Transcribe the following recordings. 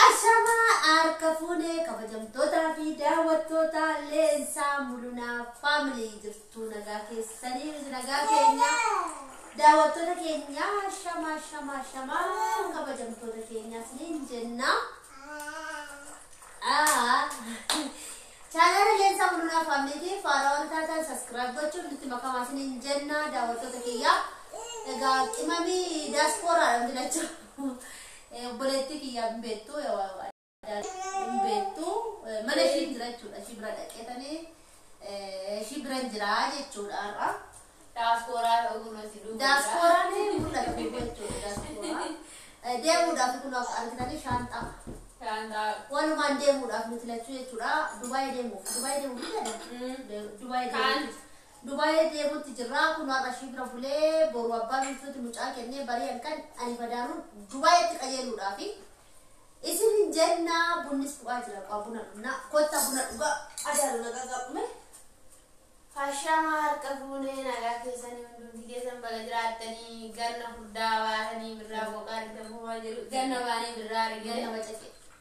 Ashama arkafune kabajamtoota fi daawwattoota leensaa mul'unaa family jirtu nagaa keessanii nagaa keenya daawwattoota keenya shama kabajamtoota keenya siniin jenna. Channel leensaa mul'unaa family faaraawwan taatan subscribe gochuun nuti makamaa siniin jenna daawwattoota keenya. Egaa imami diaspora dha boletti kiyya beektu mana ishii jira jechuudha. Ishii bira dhaqeetanii ishii bira jira jechuudha. Diasporaan mul'atu jechuudha. Deemuudhaaf kun argitanii shaanxaa walumaan deemuudhaaf nuti lachuu jechuudha. Dubai deemuutti jirra. Kun har'a ishii bira bulee boru abbaan ibsuutti mucaa kennee barii halkan ani fadaanuun Dubaiitti qajeeluudhaaf isin jenna. Bunnis bu'aa jira. Buna dhugna kotta buna dhuga adaalu nagaa qabume Hashama harka fuunee nagaa keessanii hundumti keessan baga jiraattanii ganna furdaa baatanii birraa boqaa argamumaa jiru. Ganna baanii birraa argine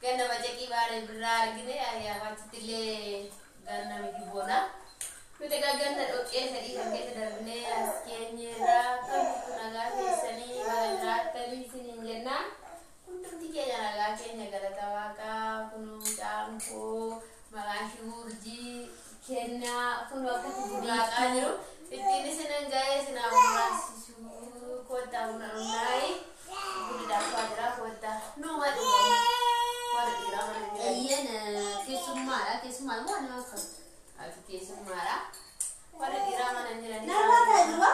ganna bacaqii baanii birraa argine ayyaamaatti illee ganna miti boona. Nuti ganna dhoqqee sadii kan keessa darbinee as keenyerraa kan nagaa keessanii baga jiraattanii isiniin jenna. Hundumti keenya nagaa keenya galata waaqaa kunuu caamkoo maqaan ishii urjii kennaa kun akkatti buraaqaa jiru. Ittiin isinan ga'ee isinaa muraasisuu kottaa buna dhumnaayi buni daabbaa jira kottaa nuuma dhugamu warra dhiiraa mana jira. Iyyan keessummaadha waan nama qabu. Ati keessummaadha warra dhiiraa mana jiran. Narraa ta'e duba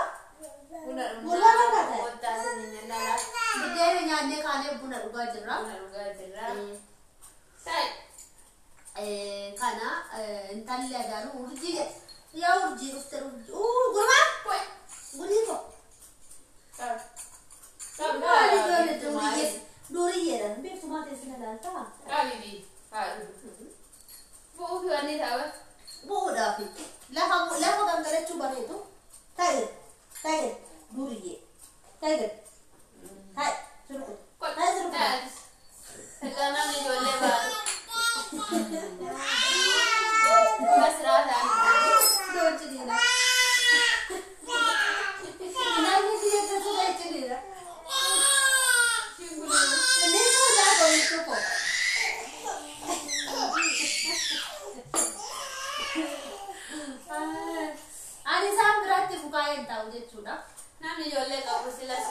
buna dhumnaa kottaa isiniin jennaa. Biddeena nyaannee kaanee buna dhugaa jirra. Kana intalli adaalu urjii yaa urjii dhufte gurmaa gurii ko duuriyyeedha beektumaa teessina laaltaa bu'uudhaaf lafa gangalachuu bareedu ta'e duuriyyee ta'e surku namni ijoollee baatu. Ani isaan biratti bukaa'een taa'u jechuudha. Namni ijoollee qabu silas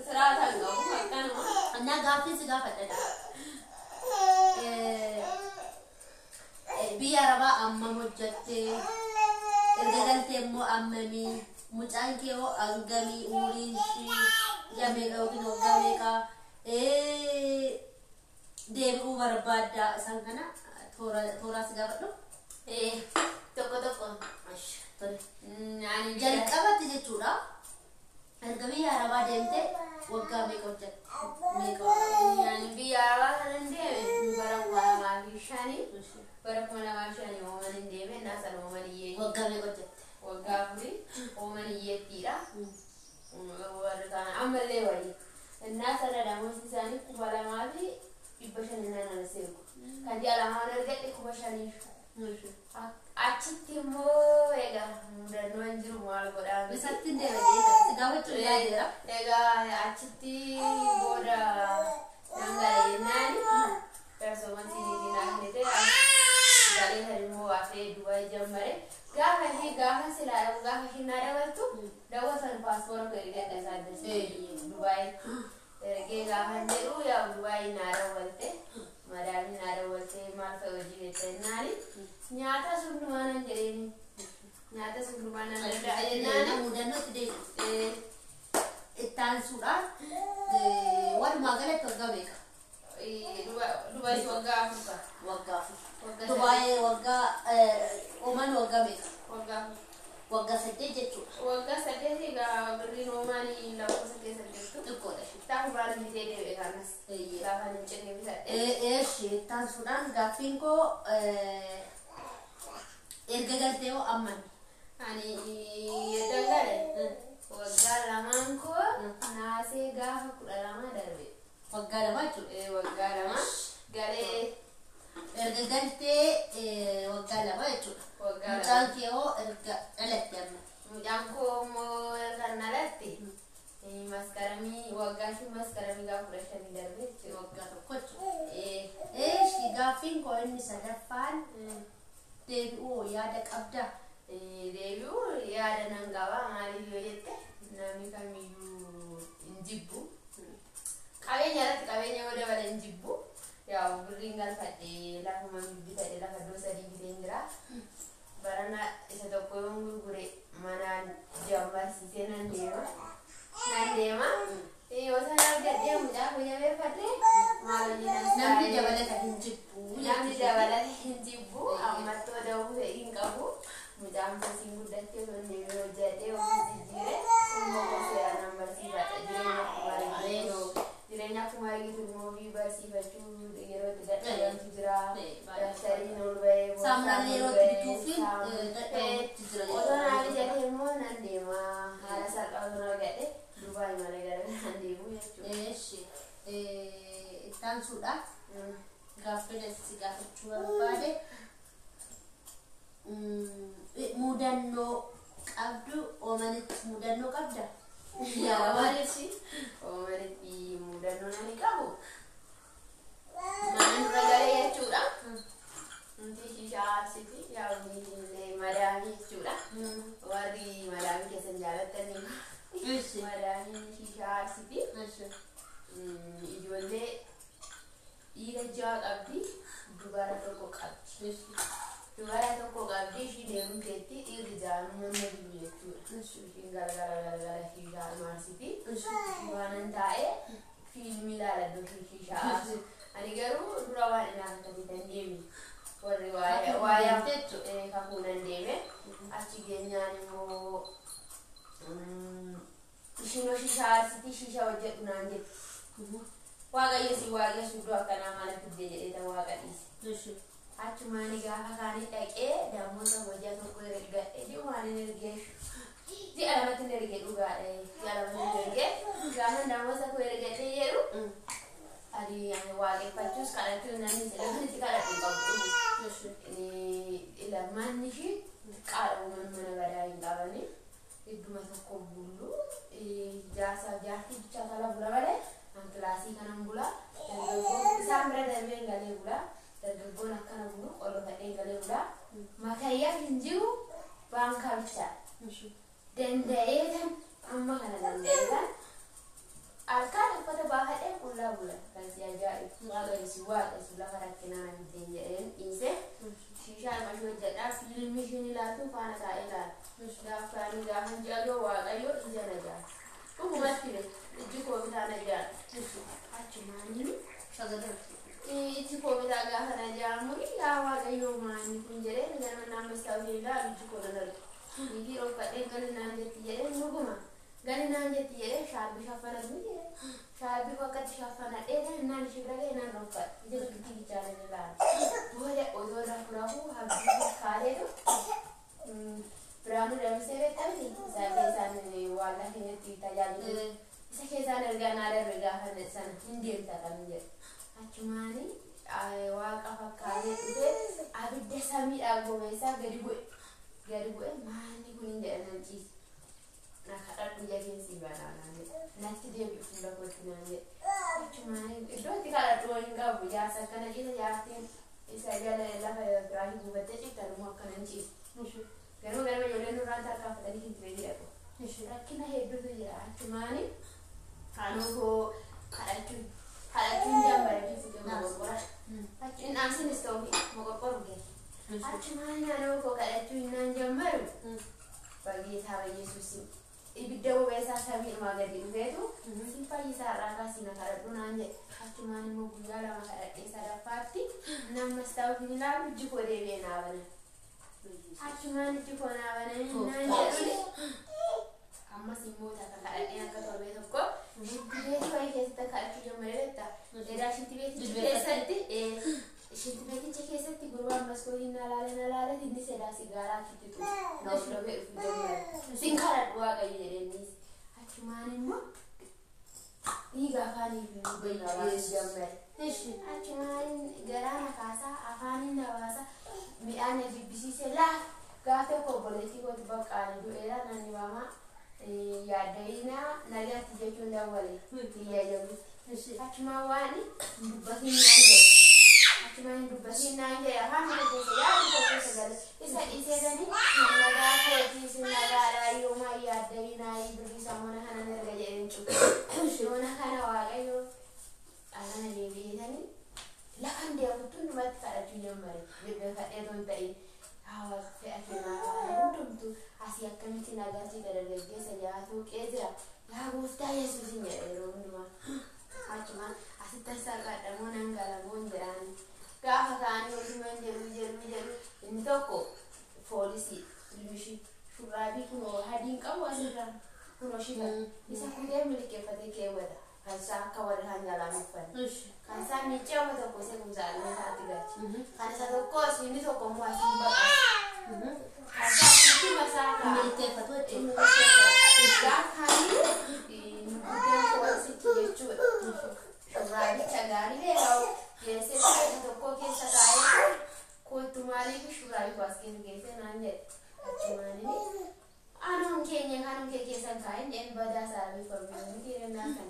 siraataan qabu akkanuma. Annaa gaaffii si gaafadha. Biyya Arabaa ammam hojjattee erga galtee immoo ammamii mucaan kee hoo hangamii umuriin ishii jameeqa yookiin waggaa meeqaa deebi'uu barbaadda isaan kana tooraa si gaafadhu. Tokko jalqabatti jechuudha. Erga biyya Arabaa deemtee waggaa meeqa hojjatte? Biyya Arabaa kana deeme bara 2005 bara 2005 ooman hin deeme naasan ooman iyyee. Waggaa meeqa hojjatte? Waggaa 4 ooman iyyeettiidha. Warri kaan ammallee wayii. Naasan dhadhamoonni isaanii 2,500 nana seeku. Kan ji'a lamaan argadhe 5,000. Achitti immoo egaa mudannoo hin jiru maal godhaa. Bisatti hin deebi'ee si gaafachuu yaadeera. Egaa achitti booda dhangala'ee naani persooman siiniitiin haasnite galee kan immoo hafee Dubaay jammare. Gaafa silaa dhabu gaafa shinnaa dabaltu daawwatan paaspoora gadi gadhiisaa jirti Dubaay. Ergee gaafa jedhu yaa Dubaay naa daawwalte madaamni naa daawwalte maal fa'i hojii jetteennaani. Nyaata sundumaan hin jedheeni. Nyaata sundumaan hin jedheeni. Mudannootti deemu. Ittaansuudhaan walumaa galatti waggaa meeqa? Dubaay waggaa 4. Waggaa 4. Dubaay waggaa ooman waggaa meeqa? Waggaa 8 jechuudha. Waggaa 8 egaa birriin oomaanii lakkoofsa keessa jirtu. Xiqqoodha. Taa'u baala bitee deebi'e kanas. Gaafa hin cinne bitadhe. Ittaansuudhaan gaaffiin koo erga galtee hoo ammami Ani dangale. Waggaa lamaan koo naasee gaafa 12 darbe. Waggaa lama jechuudha. Waggaa lama galee erga galtee waggaa lama jechuudha. Mucaan kee hoo erga dhalatte amma. Mucaan koo immoo erga dhalatte maskaramii waggaa shi maskaramii gaafa 15 darbe jechuudha. Waggaa tokko jechuudha. Shi gaaffiin koo inni sadaffaan deebi'uu yaada qabda. Deebi'uu yaada nan qaba maaliif yoo jette namni kamiyyuu hin jibbu. Qabeenya irratti qabeenya yoo dabale hin jibbu. Yaa birriin galfadhee lafuma bitadhe lafa iddoo 3 biteen jira. Barana isa tokko yoon gurgure manaan jammarsiisee nan deema. Yoo sana argadhee mucaa koo jabeeffadhee maal hojjetan Namni dabalata hin jibbu. namni dabalata hin jibbu ammattoo da'uu fedhiin qabu. Mucaan kosiin guddattee osoo deemee hojjatee ofii jijjiire immoo gosa nan barsiifadha jireenya akkuma argitu immoo ofii barsiifachuu yeroo itti dadhabantu jira daftariin ol bahee Saamunaan yeroo itti bituufi dadhabantu jira. osoo naa bijatee immoo nan deema haala salphaa osoo argadhe Dubaay mana gara deemu jechuudha. Ittaan suudha. Gaaffii si gaafachuu barbaade. Mudannoo qabdu oomanitti mudannoo qabda. Yaa maaliif oomanitti mudannoo nani qabu mana dura galee jechuudha. Nuti shishaa arsiti yaa madaamii jechuudha. Warri madaamii keessan jaalatanii madaamii shishaa arsiti. Ijoollee dhiira 6 qabdi dubara tokko qabdi. Dubara tokko qabdi ishii deemuu keetti dhiirri 6 nama jiru jechuudha. Ishiin gargara shishaa maarsiti. Waanan taa'ee fiilmii ilaaladhu shishaa aarsu. Ani garuu dura waan inni akka bitan deemi. Warri waayee kakuunan deeme. Achi geenyaan immoo ishiin shishaa aarsiti shishaa hojjedhu naan jettu. Waaqayyo si waaqessu iddoo akkanaa maala fiddee jedhee waaqa dhiise. Achumaani gaafa kaanii dhaqee damoota hojjaa tokko ergadhe waan hin ergeessu. Ji'a lamatti hin erge dhugaadha. Ji'a lamatti hin erge gaafa damoota tokko ergadhe jedhu ani waaqeffachuus kadhachuun namni itti kadhatu qabu. Lamaan ishii qaala uuman mana badaa hin qabani. Idduma tokko bullu jaarsaa jaartii bichaa tala bula malee kilaasii kanan bula. Isaan bira darbee galee bula. Dargaggoon akkana bulu qolofadhee galee bula. Makayyaa hin jiru baankaa bichaa. Danda'eetan amma kana danda'eetan harkaan uffata baafadhee qullaa bula. Kan si ajaa'ibu waaqessu lafa rakkinaa biteen jedheen dhiise. Shishaa mashoo hojjedhaa fiilmii ishiin ilaaltu faana taa'ee ilaala. Gaaffaanii gaafa jedhu waaqayyo ija na jaala. Dhugumatti iji koo bitaa na jaala. Achumaanii iji koo bitaa gaafa na jaamu yaa waaqayyo maanni kun jedhee nama namas ta'uu ilaalu iji koo na darbu. Niitii roofadhee gadi naan jetti jedhee dhuguma. Gadi naan jetti jedhee shaabbii shaffanatu jedhee. Shaabbii wakkatti shaffanadhee naan ishee bira ga'e naan roofadhe. Ija bitti bichaana ni ilaala. Booda otoo rafuu habbii kaaleetu. Biraanuu damisee beektamti isaa keessaan waan lafeenyatti tajaajilu isa keessaan ergaa naa darbe gaafa sana hin deemta kan jedhu. Achumaanii waaqa fakkaatee dhufee abidda samiidhaa goomeessaa gadi bu'e maanni kun hin jedhaman ciise. Na kadhadhu ija keessi banaa natti deebi'u fuula kootti naan jedhe. Achumaanii iddoo itti kadhadhu waliin qabu jaarsa akkana ciisa jaartiin isa jala lafa biraanii buufattee ciftan immoo akkana hin ciisu. Garuu ijoolleen nurraan tarkaanfatanii hin ture jedhamu. Rakkina hedduutu jira. Achumaanii kanuu koo kadhachuun jambarachiisu moqorqora. Achuun dhaamsinis ta'uu moqorqoru ga'e. Achumaanii kanuu koo kadhachuun naan jammaru bageetaa Yesuusin ibidda bobeessaa samiidhumaa gadi dhufeetu si fayyisaa irraa kaasii na kadhadhu naan jedhe. Achumaan immoo guyyaa 2 kadhadhee sadaffaatti namas ta'uu hin ilaalu iji koo deebi'ee naa bana. Achumaan iji koo naa bananii naan jedhuni ammas immoo takka kadhadhee akka torbee tokko shitti beetii wayii keessatti kadhachuu jammaree beektaa. Edaa shitti beetii keessatti Shinti beekicha keessatti gurbaan maskootiin nalaala inni sedaa sigaaraa kittitu na ofirree dhufu jammare sinkaradhu waaqayyo jedheenis achumaan immoo dhiiga afaanii fi nabaas jammare achumaan garaana kaasaa afaanii nabaasa mi'aan jibbisiise laaf gaafa tokko obboleettii kooti baqqaanii du'eera nanni maamaa yaadayina nagaatti jechuun dawwale xiyyaayyamutti achumaan waan dubbatiin naan jedhe achumaan dubbatiin naan jedhe afaan tokko yaadu tokko sagale isa dhiiseedanii nagaa kootii sin nagaadhaa yooma yaadayinaa birrisaa mana kanan erga jedhen cufu yoona kana waaqayyo anana deebi'eetanii lafan deemuttu numatti kadhachuu jammare bibbe kadheetoon ta'in hawa fe'atinaa hundumtu asii akkamitti nagaatti dargaggeessa jaatu qeejira yaa gooftaa yesuusin jedhe yeroo hundumaa achumaan asittan sarqadhamoo nan galamoon jedhaan gaafa ta'anii odumaan jedhu inni tokko poolisii ilmishi shurraabii kunoo hadiin qabu asirraa kunoo shiba isa kutee milkeeffate keewwata kansaa akka warra hanjalaan uffanne kansaa miicceewwa tokko isa kumsaallee taatti gachi kan isa tokko inni tokko immoo asiin baqa kansaa itti masaaka milkeeffatu gaafanii nuguddeen poolisitti jechuudha shurraabicha gaarii leeraa'u geessee isa tokko keessa taa'ee kootu maaliif shurraabii as geesse naan jedhe achumaanii anuun keenya kanuu kee keessan kaa'in dheen badaa saabii formeemuu kiirannaa kan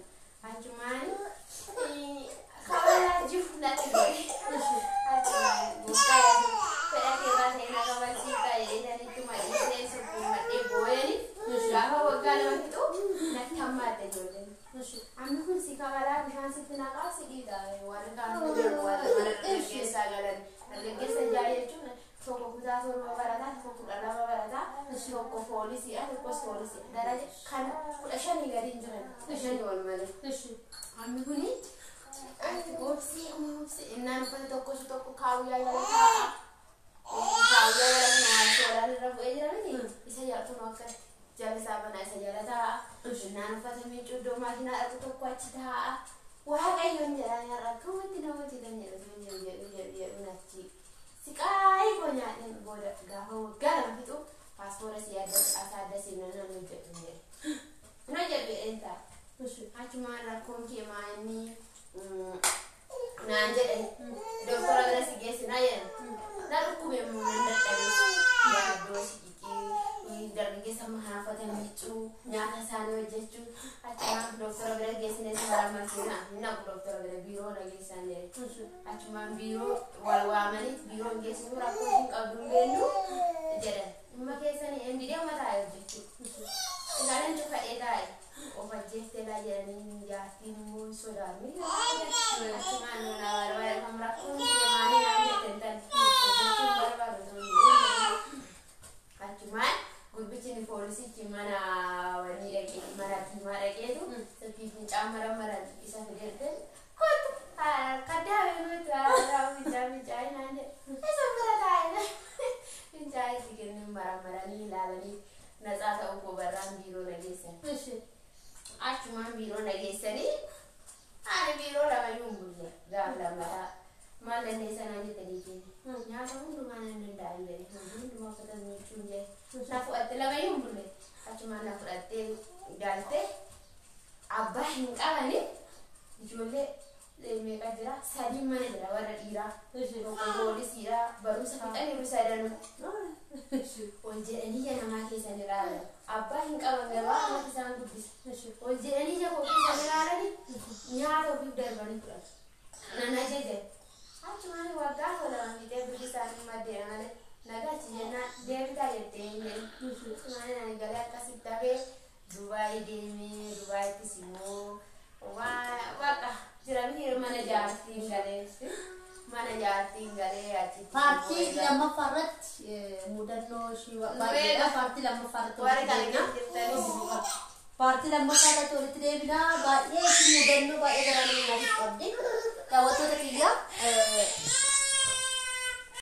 achumaanii kabalaa jiru natti godhe achumaanii gooftaa fedha keerraa ta'e na kabalsiisaa jedhanitti madhiisee subbuu madhee boo'eeni gaafa waggaa lama fixu natti hammaadde ijoolleen amma kun si kabalaa bishaan sitti naqaa si dhiitaa warra kaanuu deemu warra dargaggeessaa galan dargaggeessa ijaa jechuun tokko kutaa torba barataa tokko 12 barataa tokko poolisiidha tokkos poolisiidha daraja kan 15 gadi hin jiran 15 ol malee amma kuni ati goobsee innaan uffata tokko kaawuyyaa jala kaawuyyaa jala naan sooraan irra bu'ee jira miti isa jalatu nu akka jalisaa banaa isa jala taa'a innaan uffata miicuu iddoo maakinaa dhaqu tokko achi taa'a waaqayyoon jedhaan har'a akkamitti namatti kan jedhu nachi siqaayi konyaadhaan booda gaafa waggaa lama fixu paaspoora si adda seenaa naan hojjetu jedhe eentaa achumaan rakkoon kee maa'inni naan jedhe doktora bira si geessinaa jedhan na dhukkume immoo nan dadhabe yaaddoo siqiqii dargaggeessa mahaafata miicuu nyaata isaanii hojjechuu achumaan doktora bira geessinee si maramarsiinaa naqu doktora bira biiroo nageessaan jedhe achumaan biiroo wal waamanii biiroon geessinuu rakkoo hin qabdu beennu jedhan dhimma keessanii endidee mataa hojjechuu ilaalan cufadhee taa'e of ajjeefteelaa jedhanii jaartiin immoo sodaanni achumaan nuna barbaada kan rakkoon deemaanii naan jettentan hojjechuun barbaadu achumaan gurbichi poolisichi mana wanii dhaqee mana diimaa dhaqeetu silkii fincaan maran isa fidee kootu kaddaabee nuti mincaa naan jedhe isa bira taa'e mincaa itti kennuun maranii ilaalanii natsaa ta'uu gobarraan biiroo nageessan achumaan biiroo nageessanii ani biiroo lamayyuu hin bulle gaaf lammataa maal dandeessa naan jettanii keenya nyaata hundumaa nan danda'an jedhe hundumaa uffata miicuun jedhe na fudhatte lamayyuu hin bulle achumaan na fudhattee galtee abbaa hin qabani ijoollee meeqa jira sadii mana jira warra dhiiraa tokko poolisiidha barumsa fixaniiru sadanuu ol jedhanii ija namaa keessan ilaala abbaa hin qaban garuu akkatti isaan guddisa ol jedhanii ija koo keessan ilaalanii nyaata ofiif darbanii fudhatu nan ajaje achumaan waggaa tolama fiixee birri isaanii maddeera malee nagaachi jennaan deebitaa jettee hin jedhu achumaan ani galee akkasitti hafee Dubaay deemee Dubaayittis immoo waaqa jiramii mana jaartiin galee achitti paartii lammaffaa irratti mudannoo ishii baay'eedha paartii lammaffaa irratti paartii lammaffaa irratti walitti deebinaa baay'ee mudannoo baay'ee garaa nama qabdi daawwattoota kiyyaa